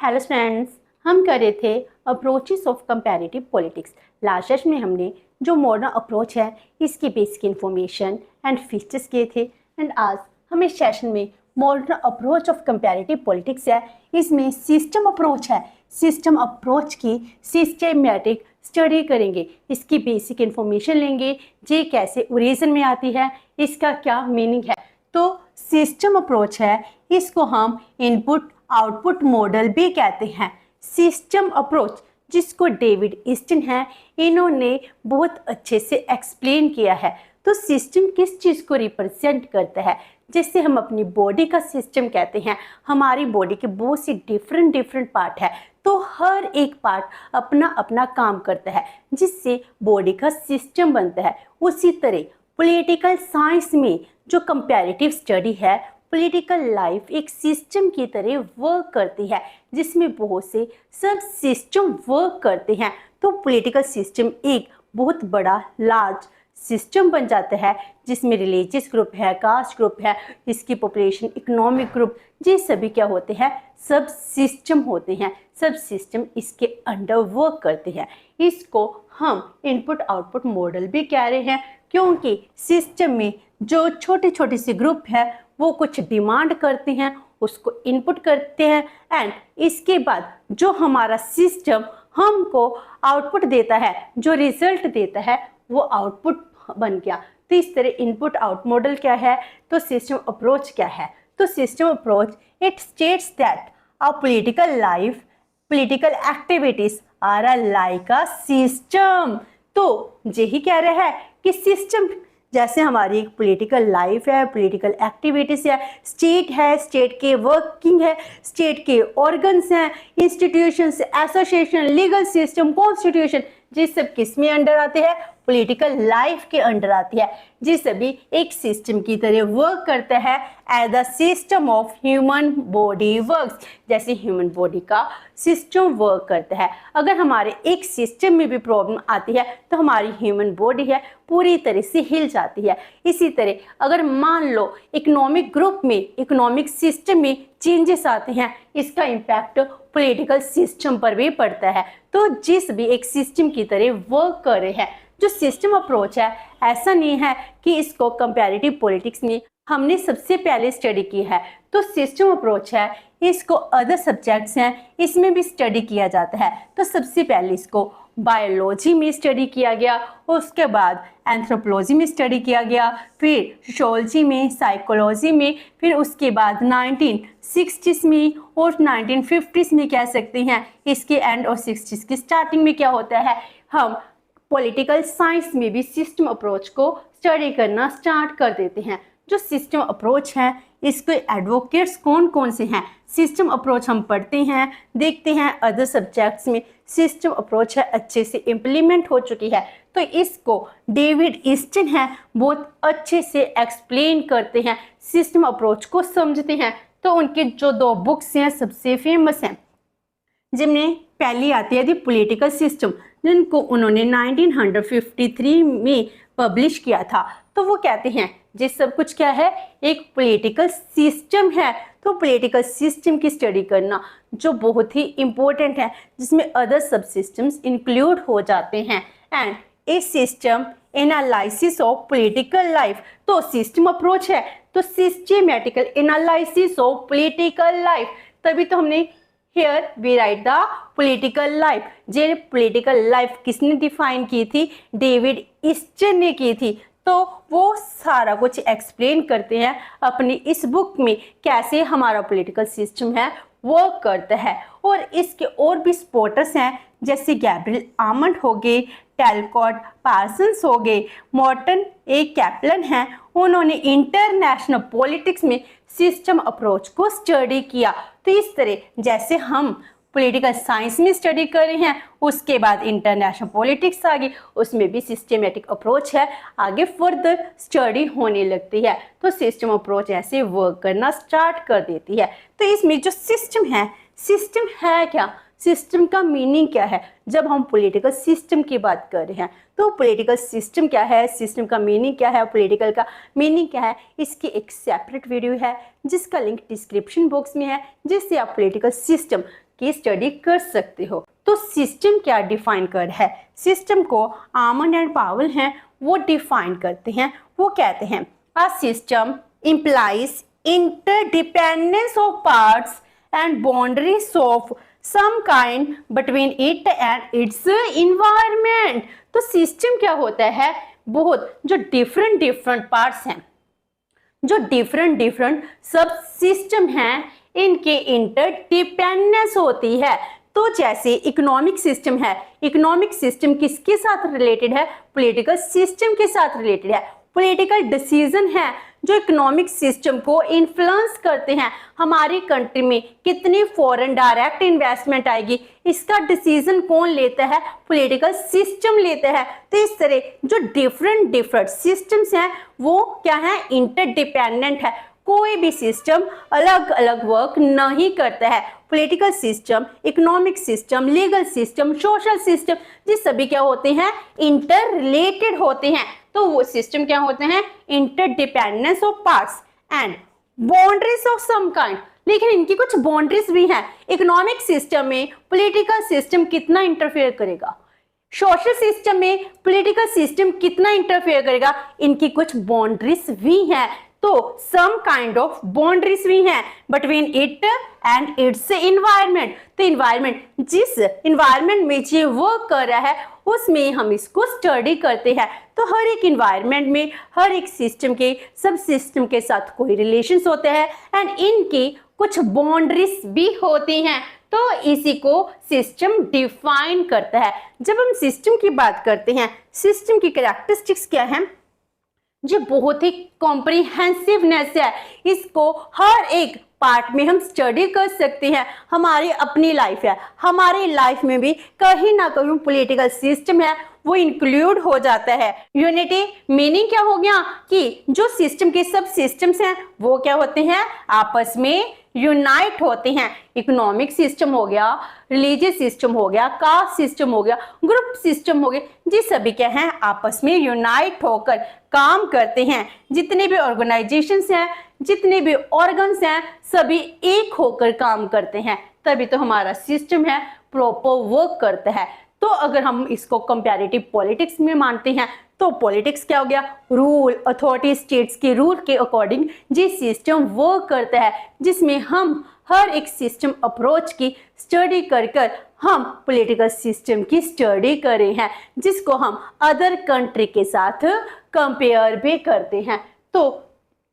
Hello students, हम कर रहे थे approaches of comparative politics. Last session में हमने जो मॉडर्न अप्रोच है इसकी बेसिक इन्फॉर्मेशन एंड फीचर्स किए थे। एंड आज हम इस सेशन में modern approach of comparative politics है, इसमें सिस्टम अप्रोच है। सिस्टम अप्रोच की सिस्टेमेटिक स्टडी करेंगे, इसकी बेसिक इन्फॉर्मेशन लेंगे, ये कैसे ओरिजिन में आती है, इसका क्या मीनिंग है। तो सिस्टम अप्रोच है, इसको हम इनपुट आउटपुट मॉडल भी कहते हैं। सिस्टम अप्रोच जिसको डेविड ईस्टन है, इन्होंने बहुत अच्छे से एक्सप्लेन किया है। तो सिस्टम किस चीज़ को रिप्रेजेंट करता है, जैसे हम अपनी बॉडी का सिस्टम कहते हैं। हमारी बॉडी के बहुत सी डिफरेंट पार्ट है, तो हर एक पार्ट अपना अपना काम करता है जिससे बॉडी का सिस्टम बनता है। उसी तरह पॉलिटिकल साइंस में जो कंपैरेटिव स्टडी है, पॉलिटिकल लाइफ एक सिस्टम की तरह वर्क करती है जिसमें बहुत से सब सिस्टम वर्क करते हैं। तो पॉलिटिकल सिस्टम एक बहुत बड़ा लार्ज सिस्टम बन जाता है जिसमें रिलीजियस ग्रुप है, कास्ट ग्रुप है, इसकी पॉपुलेशन, इकोनॉमिक ग्रुप, ये सभी क्या होते हैं, सब सिस्टम होते हैं। सब सिस्टम इसके अंडर वर्क करते हैं। इसको हम इनपुट आउटपुट मॉडल भी कह रहे हैं क्योंकि सिस्टम में जो छोटे छोटे से ग्रुप है वो कुछ डिमांड करते हैं, उसको इनपुट करते हैं एंड इसके बाद जो हमारा सिस्टम हमको आउटपुट देता है, जो रिजल्ट देता है, वो आउटपुट बन गया। तो इस तरह इनपुट आउट मॉडल क्या है, तो सिस्टम अप्रोच क्या है। तो system approach it states that a political life, political activities are a like a system. तो यही कह रहा है कि सिस्टम जैसे हमारी एक पॉलिटिकल लाइफ है, पॉलिटिकल एक्टिविटीज है, स्टेट है, स्टेट के वर्किंग है, स्टेट के ऑर्गन्स हैं, institutions, association, legal system, constitution, जिस सब किस में अंडर आते हैं, पॉलिटिकल लाइफ के अंडर आती है। जी सभी एक सिस्टम की तरह वर्क करता है as the system of human body works, जैसे ह्यूमन बॉडी का सिस्टम वर्क करता है। अगर हमारे एक सिस्टम में भी प्रॉब्लम आती है तो हमारी ह्यूमन बॉडी है पूरी तरह से हिल जाती है। इसी तरह अगर मान लो इकोनॉमिक ग्रुप में, इकोनॉमिक सिस्टम में चेंजेस आते हैं, इसका इम्पैक्ट पॉलिटिकल सिस्टम पर भी पड़ता है। तो जिस भी एक सिस्टम की तरह वर्क कर रहे हैं, जो सिस्टम अप्रोच है, ऐसा नहीं है कि इसको कंपैरेटिव पॉलिटिक्स में हमने सबसे पहले स्टडी की है। तो सिस्टम अप्रोच है, इसको अदर सब्जेक्ट्स हैं इसमें भी स्टडी किया जाता है। तो सबसे पहले इसको बायोलॉजी में स्टडी किया गया, उसके बाद एंथ्रोपोलॉजी में स्टडी किया गया, फिर सोशियोलॉजी में, साइकोलॉजी में, फिर उसके बाद 1960s में और 1950s में कह सकते हैं, इसके एंड और 60s की स्टार्टिंग में क्या होता है, हम पॉलिटिकल साइंस में भी सिस्टम अप्रोच को स्टडी करना स्टार्ट कर देते हैं। जो सिस्टम अप्रोच है इसके एडवोकेट्स कौन कौन से हैं, सिस्टम अप्रोच हम पढ़ते हैं, देखते हैं अदर सब्जेक्ट्स में सिस्टम अप्रोच है अच्छे से इम्प्लीमेंट हो चुकी है। तो इसको डेविड ईस्टन है बहुत अच्छे से एक्सप्लेन करते हैं, सिस्टम अप्रोच को समझते हैं। तो उनके जो 2 बुक्स हैं सबसे फेमस हैं, जिनमें पहली आती है दी पॉलिटिकल सिस्टम, जिनको उन्होंने 1953 में पब्लिश किया था। तो वो कहते हैं ये सब कुछ क्या है, एक पॉलिटिकल सिस्टम है। तो पॉलिटिकल सिस्टम की स्टडी करना जो बहुत ही इम्पोर्टेंट है, जिसमें अदर सब सिस्टम्स इंक्लूड हो जाते हैं। And A system analysis of political life, तो सिस्टम अप्रोच है तो सिस्टेमेटिकल एनालिसिस ऑफ पॉलिटिकल लाइफ। तभी तो हमने Here we write the political life। J political life किसने डिफाइन की थी, डेविड ईस्टन ने की थी। तो वो सारा कुछ एक्सप्लेन करते हैं अपनी इस बुक में, कैसे हमारा पॉलिटिकल सिस्टम है वर्क करता है। और इसके और भी सपोर्टर्स हैं, जैसे गैब्रियल आमंड हो गए, टैलकॉट पार्सन्स हो गए, मॉर्टन ए कैप्लन हैं, उन्होंने इंटरनेशनल पॉलिटिक्स में सिस्टम अप्रोच को स्टडी किया। तो इस तरह जैसे हम पॉलिटिकल साइंस में स्टडी कर रहे हैं, उसके बाद इंटरनेशनल पॉलिटिक्स आ गई, उसमें भी सिस्टमेटिक अप्रोच है, आगे फर्दर स्टडी होने लगती है। तो सिस्टम अप्रोच ऐसे वर्क करना स्टार्ट कर देती है। तो इसमें जो सिस्टम है क्या, सिस्टम का मीनिंग क्या है। जब हम पॉलिटिकल सिस्टम की बात कर रहे हैं तो पॉलिटिकल सिस्टम क्या है, सिस्टम का मीनिंग क्या है, पॉलिटिकल का मीनिंग क्या है, इसकी एक सेपरेट वीडियो है जिसका लिंक डिस्क्रिप्शन बॉक्स में है, जिससे आप पॉलिटिकल सिस्टम की स्टडी कर सकते हो। तो सिस्टम क्या डिफाइन कर है, सिस्टम को आमंड एंड पावल हैं वो डिफाइन करते हैं। वो कहते हैं a system implies interdependence of parts and boundaries of some kind between it and its environment। तो सिस्टम क्या होता है, बहुत जो डिफरेंट पार्ट्स हैं, जो डिफरेंट सब सिस्टम हैं, इनके इंटरडिपेंडेंस होती है। तो जैसे इकोनॉमिक सिस्टम है, इकोनॉमिक सिस्टम किसके साथ रिलेटेड है, पॉलिटिकल सिस्टम के साथ रिलेटेड है। पॉलिटिकल डिसीजन है जो इकोनॉमिक सिस्टम को इन्फ्लुएंस करते हैं। हमारी कंट्री में कितनी फॉरेन डायरेक्ट इन्वेस्टमेंट आएगी, इसका डिसीजन कौन लेता है, पॉलिटिकल सिस्टम लेता है। तो इस तरह जो डिफरेंट सिस्टम्स हैं वो क्या है, इंटरडिपेंडेंट है। कोई भी सिस्टम अलग अलग वर्क नहीं करता है। Political system, economic system, legal system, social system, ये सभी क्या होते हैं, इंटर रिलेटेड होते हैं। तो वो सिस्टम क्या होते हैं, interdependence of parts and boundaries of some kind. लेकिन इनकी कुछ बाउंड्रीज भी हैं। इकोनॉमिक सिस्टम में पॉलिटिकल सिस्टम कितना इंटरफेयर करेगा, सोशल सिस्टम में पॉलिटिकल सिस्टम कितना इंटरफेयर करेगा, इनकी कुछ बाउंड्रीज भी हैं। तो सम काइंड ऑफ बाउंड्रीज भी हैं between it and it's environment. तो एनवायरनमेंट, जिस एनवायरनमेंट में ये वर्क कर रहा है उसमें हम इसको स्टडी करते हैं। तो हर एक एनवायरनमेंट में हर एक सिस्टम के सब सिस्टम के साथ कोई रिलेशंस होते हैं एंड इनकी कुछ बाउंड्रीज भी होती हैं। तो इसी को सिस्टम डिफाइन करता है। जब हम सिस्टम की बात करते हैं, सिस्टम की कैरेक्टरिस्टिक्स क्या है, जो बहुत ही कॉम्प्रिहेंसिवनेस है, इसको हर एक पार्ट में हम स्टडी कर सकते हैं। हमारी अपनी लाइफ है, हमारी लाइफ में भी कहीं ना कहीं पॉलिटिकल सिस्टम है वो इंक्लूड हो जाता है। यूनिटी मीनिंग क्या हो गया कि जो सिस्टम के सब सिस्टम्स हैं वो क्या होते हैं, आपस में यूनाइट होते हैं। इकोनॉमिक सिस्टम हो गया, रिलीजियस सिस्टम हो गया, कास्ट सिस्टम हो गया, ग्रुप सिस्टम हो गया, जी सभी क्या हैं, आपस में यूनाइट होकर काम करते हैं। जितने भी ऑर्गेनाइजेशंस हैं, जितने भी ऑर्गन्स हैं, सभी एक होकर काम करते हैं, तभी तो हमारा सिस्टम है प्रॉपर वर्क करता है। तो अगर हम इसको कंपैरेटिव पॉलिटिक्स में मानते हैं तो पॉलिटिक्स क्या हो गया, रूल, अथॉरिटी, स्टेट्स के रूल के अकॉर्डिंग जी सिस्टम वर्क करता है, जिसमें हम हर एक सिस्टम अप्रोच की स्टडी कर हम पॉलिटिकल सिस्टम की स्टडी कर रहे हैं, जिसको हम अदर कंट्री के साथ कंपेयर भी करते हैं। तो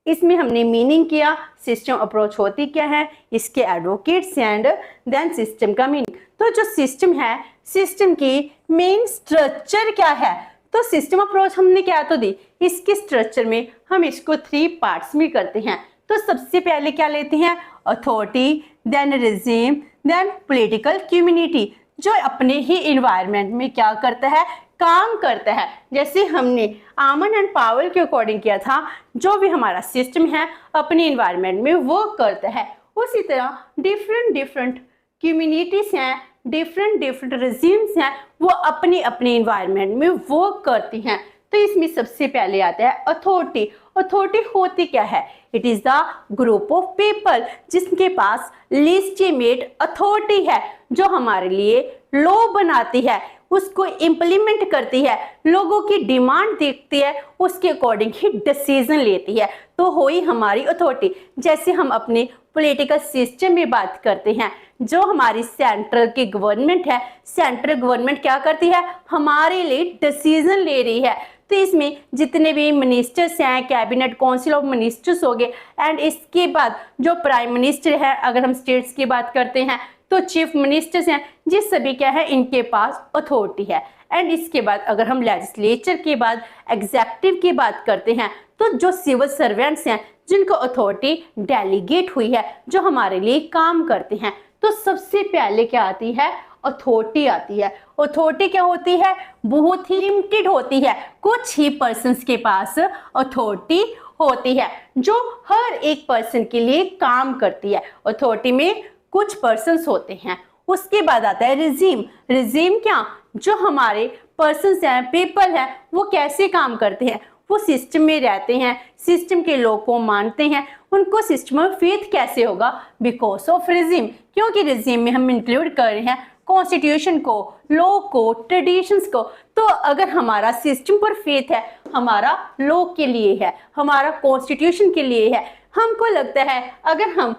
इसमें हमने मीनिंग किया सिस्टम अप्रोच होती क्या है, इसके एडवोकेट्स एंड देन सिस्टम का मीनिंग। तो जो सिस्टम है, सिस्टम की मेन स्ट्रक्चर क्या है, तो सिस्टम अप्रोच हमने क्या तो दी, इसके स्ट्रक्चर में हम इसको 3 पार्ट्स में करते हैं। तो सबसे पहले क्या लेते हैं, authority, then regime, then political community, जो अपने ही एनवायरनमेंट में क्या करता है, काम करता है। जैसे हमने आमंड एंड पावल के अकॉर्डिंग किया था, जो भी हमारा सिस्टम है अपने एनवायरनमेंट में वर्क करता है, उसी तरह डिफरेंट कम्युनिटीज हैं, डिफरेंट रिजीम्स हैं, वो अपने अपने एनवायरनमेंट में वर्क करती हैं। तो इसमें सबसे पहले आता है अथॉरिटी। अथॉरिटी होती क्या है, it is the group of people जिसके पास लेजिटिमेट अथॉरिटी है, जो हमारे लिए लॉ बनाती है, उसको इम्प्लीमेंट करती है, लोगों की डिमांड देखती है, उसके अकॉर्डिंग ही डिसीजन लेती है। तो हुई हमारी अथॉरिटी। जैसे हम अपने पॉलिटिकल सिस्टम में बात करते हैं, जो हमारी सेंट्रल की गवर्नमेंट है, सेंट्रल गवर्नमेंट क्या करती है, हमारे लिए डिसीजन ले रही है। तो इसमें जितने भी मिनिस्टर्स हैं, कैबिनेट काउंसिल ऑफ मिनिस्टर्स हो गए, एंड इसके बाद जो प्राइम मिनिस्टर है, अगर हम स्टेट्स की बात करते हैं तो चीफ मिनिस्टर्स हैं, जिस सभी क्या है इनके पास अथॉरिटी है। एंड इसके बाद अगर हम लेजिस्लेचर के बाद एग्जीक्यूटिव की बात करते हैं, तो जो सिविल सर्वेंट्स हैं जिनको अथॉरिटी डेलीगेट हुई है, जो हमारे लिए काम करते हैं। तो सबसे पहले क्या आती है, अथॉरिटी आती है। अथॉरिटी क्या होती है, बहुत ही लिमिटेड होती है, कुछ ही पर्सन्स के पास अथॉरिटी होती है, जो हर एक पर्सन के लिए काम करती है। अथॉरिटी में कुछ पर्सन्स होते हैं। उसके बाद आता है रिजीम। रिजीम क्या, जो हमारे पर्सन्स हैं, पीपल हैं, वो कैसे काम करते हैं, वो सिस्टम में रहते हैं, सिस्टम के लोग को मानते हैं, उनको सिस्टम में फेथ कैसे होगा? बिकॉज ऑफ रिजिम, क्योंकि रिजिम में हम इंक्लूड कर रहे हैं कॉन्स्टिट्यूशन को, लॉ को, ट्रेडिशंस को। तो अगर हमारा सिस्टम पर फेथ है, हमारा लॉ के लिए है, हमारा कॉन्स्टिट्यूशन के लिए है, हमको लगता है अगर हम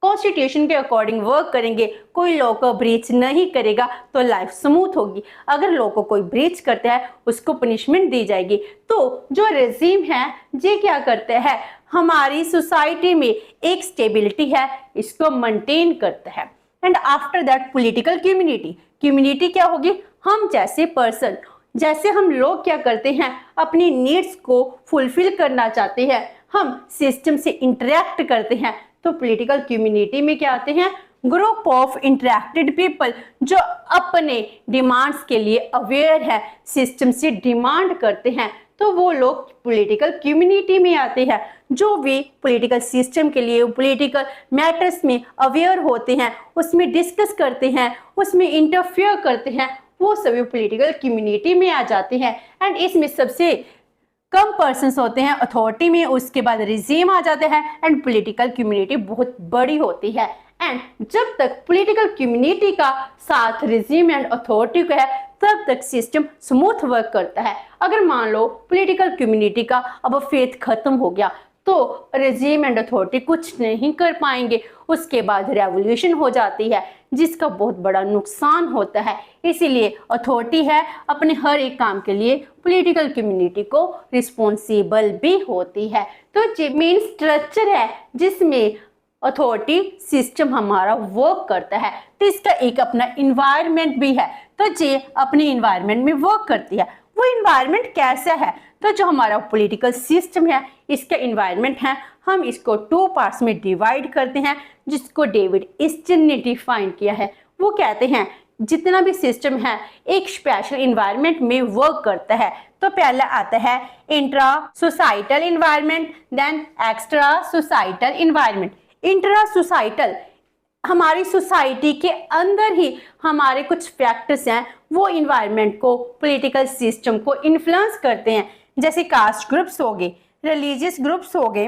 कॉन्स्टिट्यूशन के अकॉर्डिंग वर्क करेंगे, कोई लॉ को ब्रीच नहीं करेगा तो लाइफ स्मूथ होगी। अगर लॉ को कोई ब्रीच करता है उसको पनिशमेंट दी जाएगी। तो जो रेजिम है ये क्या करता है? हमारी सोसाइटी में एक स्टेबिलिटी है, इसको मेंटेन करता है। And after that political community क्या होगी? हम जैसे पर्सन, जैसे हम लोग क्या करते हैं, अपनी नीड्स को फुलफिल करना चाहते हैं, हम सिस्टम से इंटरेक्ट करते हैं। तो पॉलिटिकल कम्युनिटी में क्या आते हैं? ग्रुप ऑफ इंटरेक्टेड पीपल जो अपने डिमांड्स के लिए अवेयर है, सिस्टम से डिमांड करते हैं, तो वो लोग पॉलिटिकल कम्युनिटी में आते हैं। जो भी पॉलिटिकल सिस्टम के लिए, पॉलिटिकल मैटर्स में अवेयर होते हैं, उसमें डिस्कस करते हैं, उसमें इंटरफेयर करते हैं, वो सभी पॉलिटिकल कम्युनिटी में आ जाते हैं। एंड इसमें सबसे कम पर्सन्स होते हैं अथॉरिटी में, उसके बाद रिजीम आ जाता है एंड पॉलिटिकल कम्युनिटी बहुत बड़ी होती है। एंड जब तक पॉलिटिकल कम्युनिटी का साथ रिजीम एंड अथॉरिटी का है तब तक सिस्टम स्मूथ वर्क करता है। अगर मान लो पॉलिटिकल कम्युनिटी का अब फेथ खत्म हो गया तो रिजीम एंड अथॉरिटी कुछ नहीं कर पाएंगे, उसके बाद रेवोल्यूशन हो जाती है जिसका बहुत बड़ा नुकसान होता है। इसीलिए अथॉरिटी है अपने हर एक काम के लिए पॉलिटिकल कम्युनिटी को रिस्पॉन्सिबल भी होती है। तो ये मेन स्ट्रक्चर है जिसमें अथॉरिटी सिस्टम हमारा वर्क करता है। तो इसका एक अपना इन्वायरमेंट भी है, तो ये अपने इन्वायरमेंट में वर्क करती है। वो इन्वायरमेंट कैसा है? तो जो हमारा पॉलिटिकल सिस्टम है इसका इन्वायरमेंट है, हम इसको 2 पार्ट्स में डिवाइड करते हैं जिसको डेविड ईस्टन ने डिफाइन किया है। वो कहते हैं जितना भी सिस्टम है एक स्पेशल इन्वायरमेंट में वर्क करता है। तो पहला आता है intra societal environment, then extra societal environment. Intra societal, हमारी सोसाइटी के अंदर ही हमारे कुछ फैक्टर्स हैं वो इन्वायरमेंट को, पॉलिटिकल सिस्टम को इन्फ्लुएंस करते हैं। जैसे कास्ट ग्रुप्स हो गए, रिलीजियस ग्रुप्स हो गए,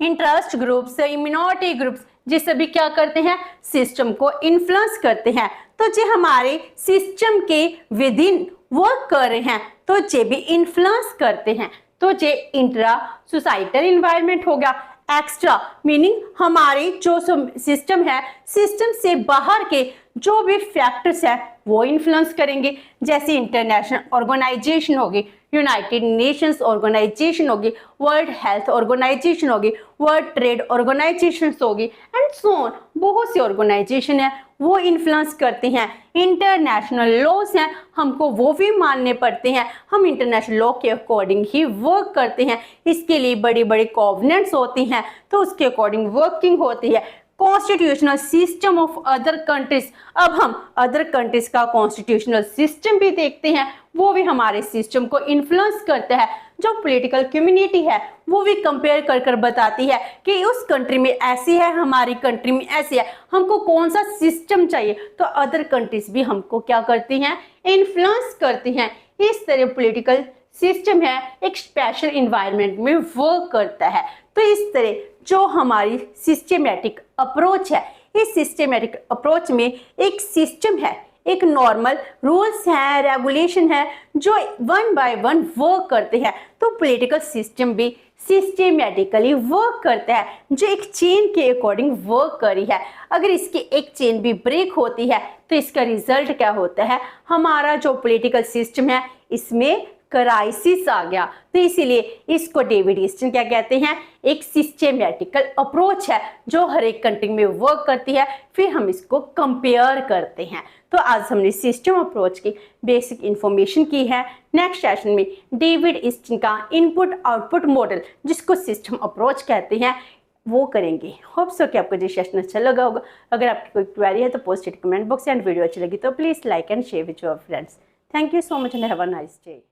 इंटरेस्ट ग्रुप्स, इम्यूनिटी ग्रुप्स, ये सभी क्या करते हैं? सिस्टम को इन्फ्लुएंस करते हैं। तो ये हमारे सिस्टम के विद इन वर्क कर रहे हैं तो ये भी इन्फ्लुएंस करते हैं। तो ये इंट्रा सोसाइटल इन्वायरमेंट हो गया। एक्स्ट्रा मीनिंग हमारे जो सिस्टम है, सिस्टम से बाहर के जो भी फैक्टर्स है वो इन्फ्लुएंस करेंगे। जैसे इंटरनेशनल ऑर्गेनाइजेशन होगी, यूनाइटेड नेशंस ऑर्गेनाइजेशन होगी, वर्ल्ड हेल्थ ऑर्गेनाइजेशन होगी, वर्ल्ड ट्रेड ऑर्गेनाइजेशन होगी एंड सो ऑन। बहुत सी ऑर्गेनाइजेशन है वो इन्फ्लुएंस करते हैं। इंटरनेशनल लॉज हैं, हमको वो भी मानने पड़ते हैं, हम इंटरनेशनल लॉ के अकॉर्डिंग ही वर्क करते हैं। इसके लिए बड़ी बड़ी कॉवेनेंट्स होती हैं तो उसके अकॉर्डिंग वर्किंग होती है। Constitutional system of other countries, अब हम अदर कंट्रीज का कॉन्स्टिट्यूशनल सिस्टम भी देखते हैं, वो भी हमारे सिस्टम को इन्फ्लुएंस करता है। जो पॉलिटिकल कम्युनिटी है वो भी कंपेयर कर कर बताती है कि उस कंट्री में ऐसी है, हमारी कंट्री में ऐसी है, हमको कौन सा सिस्टम चाहिए। तो अदर कंट्रीज भी हमको क्या करती हैं? इन्फ्लुएंस करती हैं। इस तरह पॉलिटिकल सिस्टम है एक स्पेशल इन्वायरमेंट में वर्क करता है। तो इस तरह जो हमारी सिस्टमेटिक अप्रोच है, इस सिस्टमेटिक अप्रोच में एक सिस्टम है, एक नॉर्मल रूल्स हैं, रेगुलेशन है जो 1 बाय 1 वर्क करते हैं। तो पॉलिटिकल सिस्टम भी सिस्टमेटिकली वर्क करता है जो एक चेन के अकॉर्डिंग वर्क करी है। अगर इसकी एक चेन भी ब्रेक होती है तो इसका रिजल्ट क्या होता है? हमारा जो पॉलिटिकल सिस्टम है इसमें क्राइसिस आ गया। तो इसीलिए इसको डेविड ईस्टन क्या कहते हैं? एक सिस्टमेटिकल अप्रोच है जो हर एक कंट्री में वर्क करती है, फिर हम इसको कंपेयर करते हैं। तो आज हमने सिस्टम अप्रोच की बेसिक इंफॉर्मेशन की है। नेक्स्ट सेशन में डेविड ईस्टन का इनपुट आउटपुट मॉडल जिसको सिस्टम अप्रोच कहते हैं वो करेंगे। होप सो कि आपको ये सेशन अच्छा लगा होगा। अगर आपकी कोई क्वेरी है तो post it comment box and video अच्छी लगी तो please like and share with your friends. Thank you so much and have a nice day.